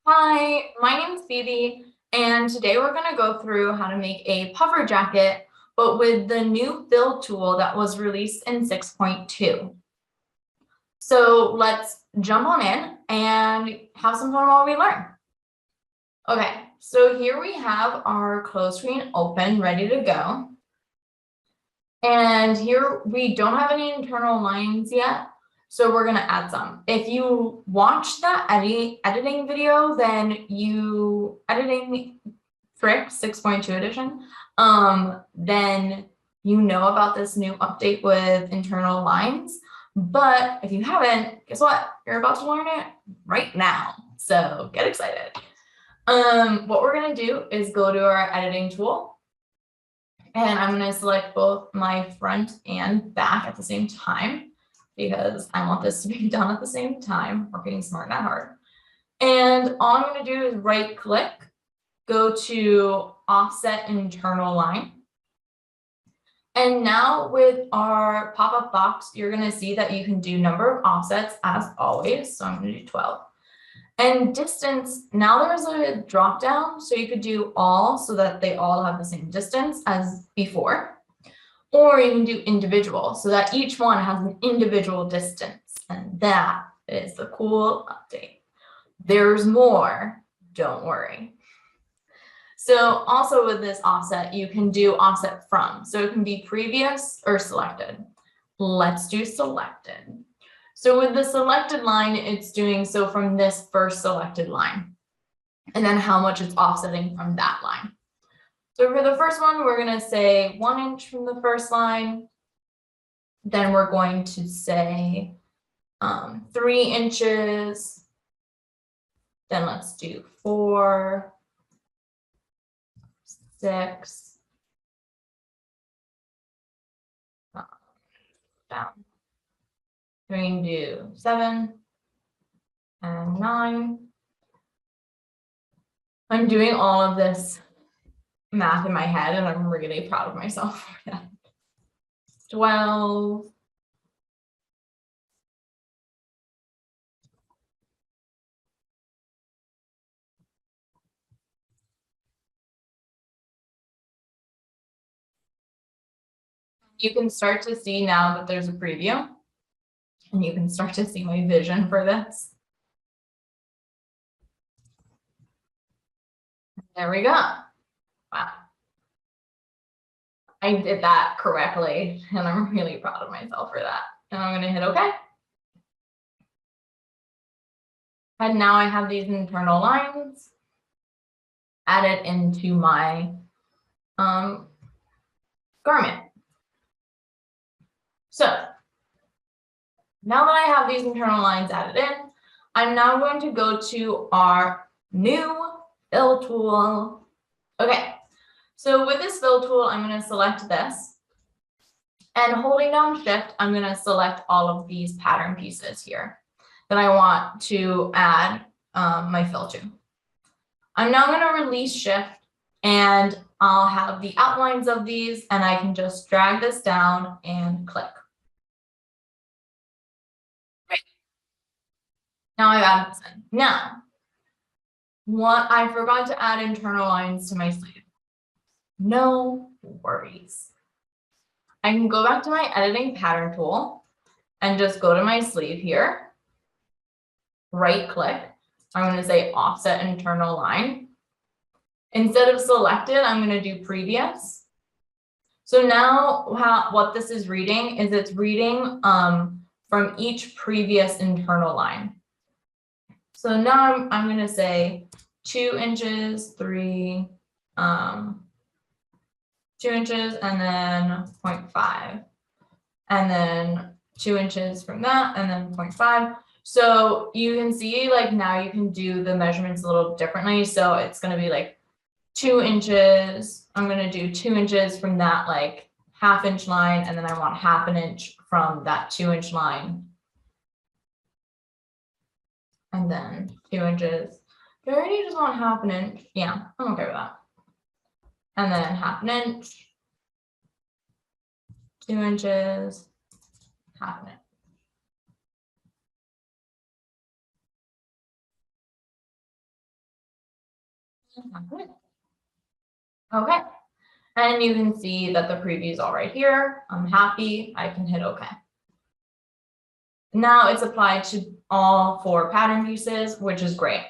Hi, my name is Phoebe, and today we're going to go through how to make a puffer jacket, but with the new fill tool that was released in 6.2. So let's jump on in and have some fun while we learn. Okay, so here we have our close screen open, ready to go. And here we don't have any internal lines yet, so we're going to add some. If you watch that editing video, then editing Frick 6.2 edition, then you know about this new update with internal lines. But if you haven't, guess what? You're about to learn it right now. So get excited. What we're going to do is go to our editing tool. And I'm going to select both my front and back at the same time because I want this to be done at the same time. We're getting smart, not hard. And all I'm going to do is right click, go to offset internal line. And now with our pop-up box, you're going to see that you can do number of offsets as always. So I'm going to do 12. And distance, now there's a drop down, so you could do all so that they all have the same distance as before. Or you can do individual so that each one has an individual distance. And that is the cool update. There's more, don't worry. So also with this offset, you can do offset from. So it can be previous or selected. Let's do selected. So with the selected line, it's doing so from this first selected line, and then how much it's offsetting from that line. So for the first one, we're going to say 1 inch from the first line. Then we're going to say 3 inches. Then let's do 4, 6, down. We can do 7 and 9. I'm doing all of this math in my head, and I'm really proud of myself for that. 12. You can start to see now that there's a preview, and you can start to see my vision for this. There we go. Wow. I did that correctly, and I'm really proud of myself for that. And I'm going to hit OK. And now I have these internal lines added into my garment. So now that I have these internal lines added in, I'm now going to go to our new fill tool. Okay, so with this fill tool, I'm going to select this. And holding down Shift, I'm going to select all of these pattern pieces here that I want to add my fill to. I'm now going to release Shift, and I'll have the outlines of these, and I can just drag this down and click. Right. Now I've added this in. Now, what I forgot to add internal lines to my sleeve. No worries. I can go back to my editing pattern tool and just go to my sleeve here. Right click. I'm going to say offset internal line. Instead of selected, I'm going to do previous. So now what this is reading is it's reading from each previous internal line. So now I'm going to say 2 inches, 3, 2 inches, and then 0.5, and then 2 inches from that, and then 0.5. So you can see like now you can do the measurements a little differently. So it's going to be like 2 inches. I'm going to do 2 inches from that like half-inch line, and then I want half an inch from that 2-inch line. And then 2 inches. Do I already just want half an inch? Yeah, I'm okay with that. And then half an inch, 2 inches, half an inch. Okay, and you can see that the preview is all right here. I'm happy, I can hit OK. Now it's applied to all 4 pattern pieces, which is great.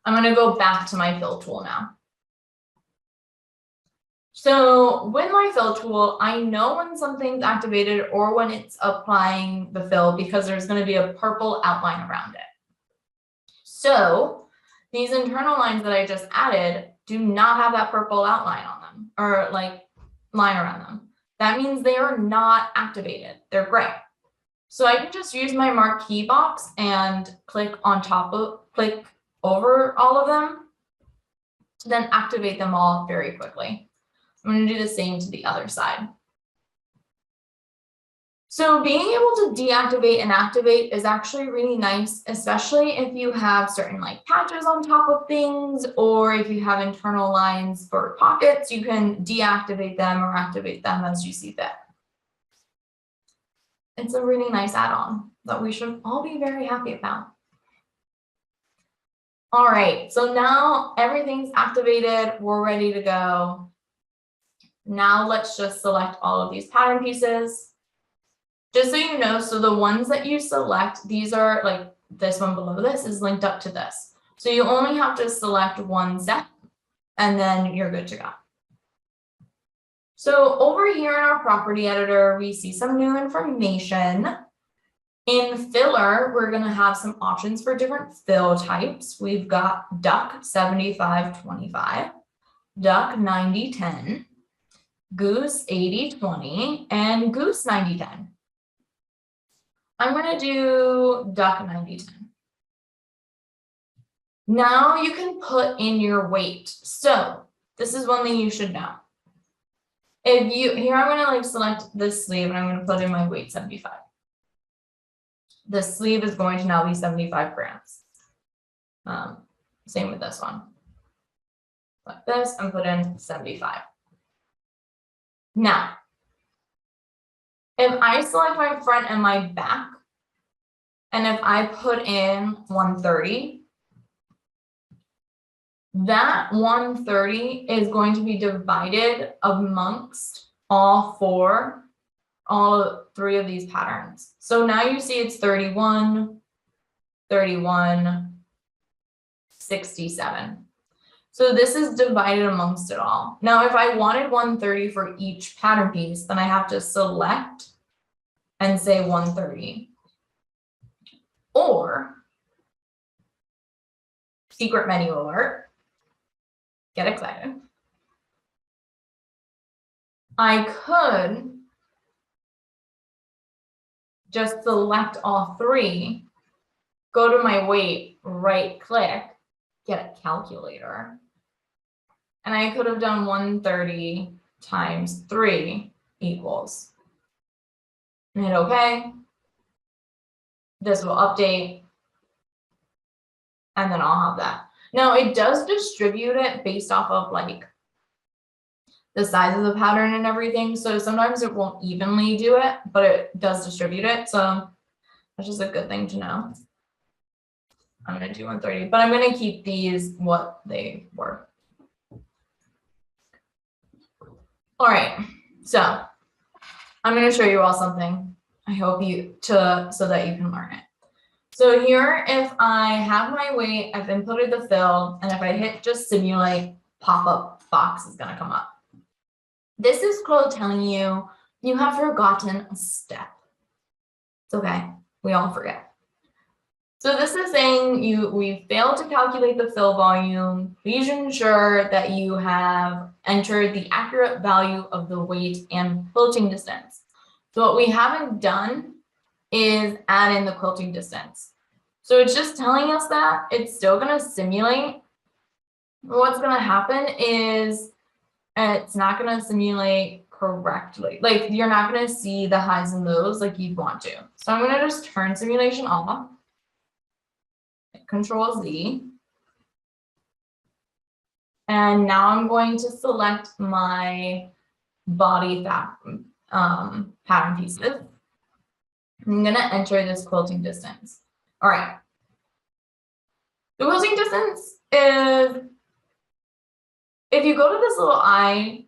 I'm going to go back to my fill tool now. So with my fill tool, I know when something's activated or when it's applying the fill because there's going to be a purple outline around it. So these internal lines that I just added do not have that purple outline on them or like line around them. That means they are not activated. They're gray. So I can just use my marquee box and click over all of them to then activate them all very quickly. I'm going to do the same to the other side. So being able to deactivate and activate is actually really nice, especially if you have certain like patches on top of things, or if you have internal lines for pockets, you can deactivate them or activate them as you see fit. It's a really nice add-on that we should all be very happy about. All right, so now everything's activated, we're ready to go. Now let's just select all of these pattern pieces. Just so you know, so the ones that you select, these are like this one below this is linked up to this. So you only have to select one set and then you're good to go. So over here in our property editor, we see some new information. In filler, we're going to have some options for different fill types. We've got duck 75-25, duck 90-10. Goose 80-20, and goose 90-10. I'm going to do duck 90-10. Now you can put in your weight. So this is one thing you should know. If you, here I'm going to like select this sleeve and I'm going to put in my weight 75. The sleeve is going to now be 75 grams. Same with this one. Like this, and put in 75. Now, if I select my front and my back, and if I put in 130, that 130 is going to be divided amongst all 3 of these patterns. So now you see it's 31, 31, 67. So this is divided amongst it all. Now, if I wanted 130 for each pattern piece, then I have to select and say 130. Or, secret menu alert, get excited. I could just select all 3, go to my weight, right click, get a calculator. And I could have done 130 times 3 equals. And hit OK. This will update. And then I'll have that. Now it does distribute it based off of like the size of the pattern and everything. So sometimes it won't evenly do it, but it does distribute it. So that's just a good thing to know. I'm going to do 130, but I'm going to keep these what they were. All right, so I'm going to show you all something. I hope so that you can learn it. So here, if I have my weight, I've inputted the fill, and if I hit just simulate, pop-up box is going to come up. This is code telling you you have forgotten a step. It's okay, we all forget. So this is saying we failed to calculate the fill volume. Please ensure that you have entered the accurate value of the weight and quilting distance. So what we haven't done is add in the quilting distance. So it's just telling us that it's still going to simulate. What's going to happen is it's not going to simulate correctly. Like you're not going to see the highs and lows like you'd want to. So I'm going to just turn simulation off. Control Z. And now I'm going to select my body pattern pieces. I'm going to enter this quilting distance. All right. The quilting distance is, if you go to this little eye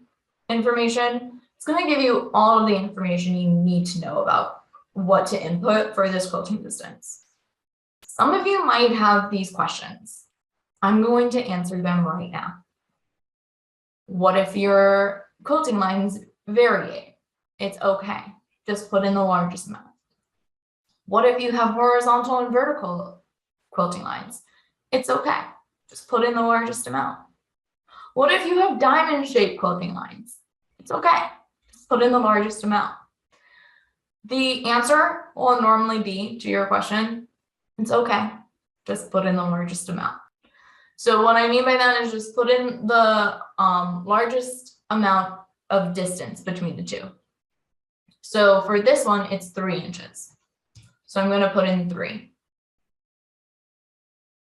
information, it's going to give you all of the information you need to know about what to input for this quilting distance. Some of you might have these questions. I'm going to answer them right now. What if your quilting lines vary? It's okay. Just put in the largest amount. What if you have horizontal and vertical quilting lines? It's okay. Just put in the largest amount. What if you have diamond-shaped quilting lines? It's okay. Just put in the largest amount. The answer will normally be to your question, it's okay. Just put in the largest amount. So what I mean by that is just put in the largest amount of distance between the two. So for this one, it's 3 inches. So I'm going to put in 3.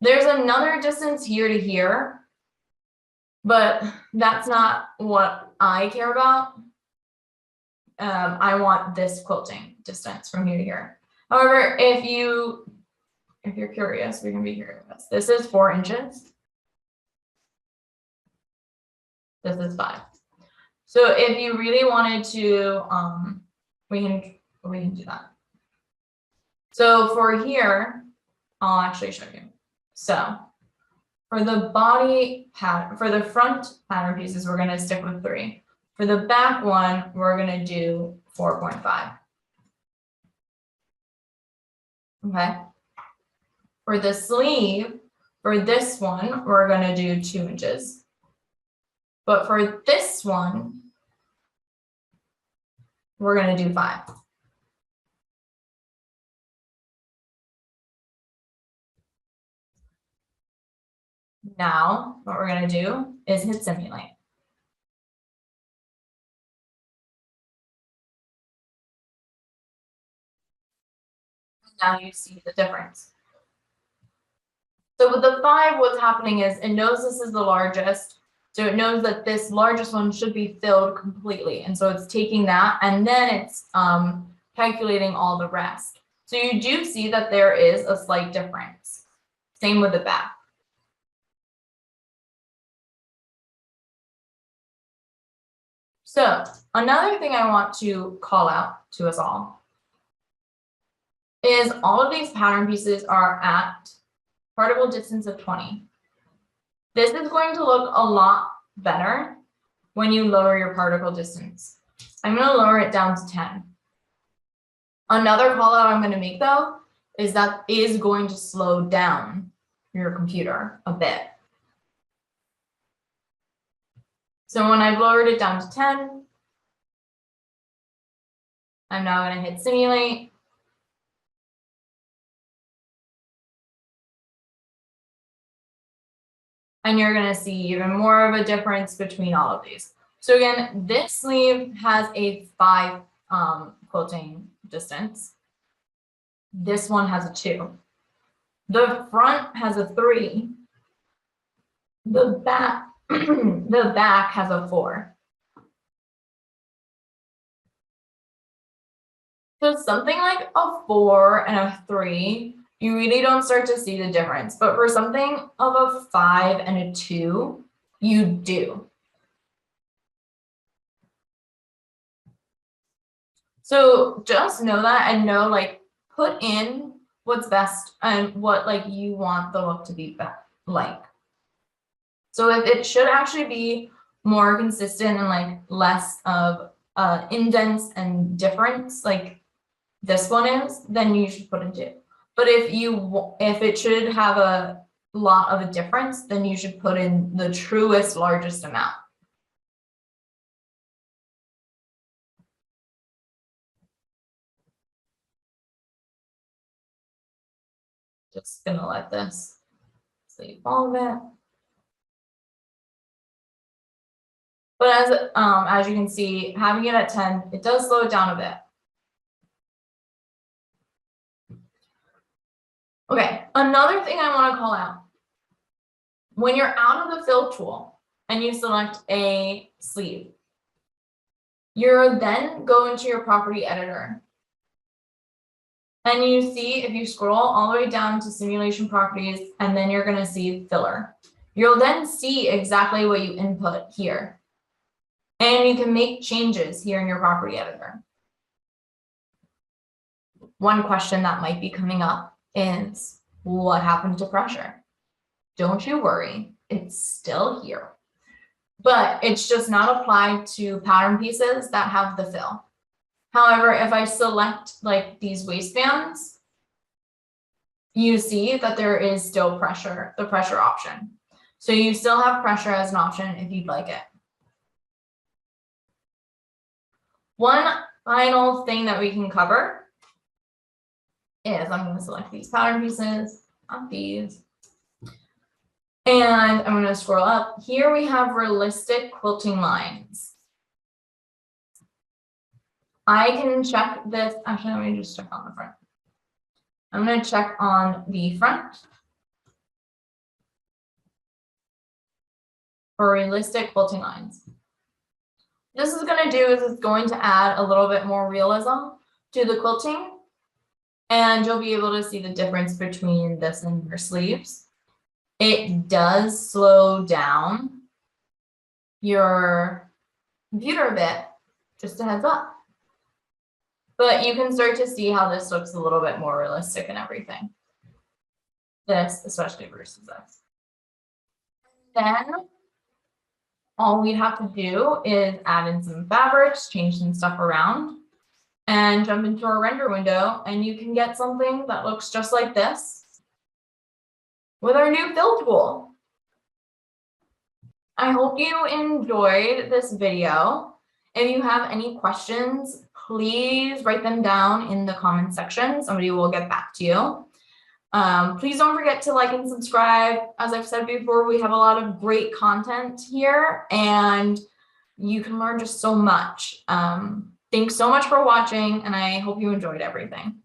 There's another distance here to here, but that's not what I care about. I want this quilting distance from here to here. However, if you're curious, we can be curious. This is 4 inches. This is 5. So if you really wanted to, we can do that. So for here, I'll actually show you. So for the body pattern, for the front pattern pieces, we're going to stick with 3. For the back one, we're going to do 4.5. Okay. For the sleeve, for this one, we're going to do 2 inches. But for this one, we're going to do 5. Now, what we're going to do is hit simulate. Now you see the difference. So with the 5, what's happening is it knows this is the largest. So it knows that this largest one should be filled completely. And so it's taking that and then it's calculating all the rest. So you do see that there is a slight difference. Same with the back. So another thing I want to call out to us all is all of these pattern pieces are at particle distance of 20. This is going to look a lot better when you lower your particle distance. I'm going to lower it down to 10. Another call out I'm going to make though is that is going to slow down your computer a bit. So when I've lowered it down to 10, I'm now going to hit simulate. And you're going to see even more of a difference between all of these. So again, this sleeve has a 5 quilting distance. This one has a 2. The front has a 3. The back, the back has a 4. So something like a 4 and a 3, you really don't start to see the difference. But for something of a 5 and a 2, you do. So just know that and know, like, put in what's best and what like you want the look to be like. So if it should actually be more consistent and like less of indents and difference, like this one is, then you should put in 2. But if it should have a lot of a difference, then you should put in the truest largest amount. Just gonna let this sleep all of it. But as you can see, having it at 10, it does slow it down a bit. Okay, another thing I want to call out. When you're out of the fill tool and you select a sleeve, you're then going to your property editor. And you see, if you scroll all the way down to simulation properties, and then you're going to see filler. You'll then see exactly what you input here. And you can make changes here in your property editor. One question that might be coming up is, what happened to pressure? Don't you worry, it's still here. But it's just not applied to pattern pieces that have the fill. However, if I select like these waistbands, you see that there is still pressure, the pressure option. So you still have pressure as an option if you'd like it. One final thing that we can cover is, I'm going to select these pattern pieces, not these. And I'm going to scroll up. Here we have realistic quilting lines. I can check this. Actually, let me just check on the front. I'm going to check on the front for realistic quilting lines. What this is going to do is it's going to add a little bit more realism to the quilting. And you'll be able to see the difference between this and your sleeves. It does slow down your computer a bit, just a heads up. But you can start to see how this looks a little bit more realistic and everything. This, especially versus this. Then all we have to do is add in some fabrics, change some stuff around, and jump into our render window, and you can get something that looks just like this with our new fill tool. I hope you enjoyed this video. If you have any questions, please write them down in the comment section. Somebody will get back to you. Please don't forget to like and subscribe. As I've said before, we have a lot of great content here, and you can learn just so much. Thanks so much for watching, and I hope you enjoyed everything.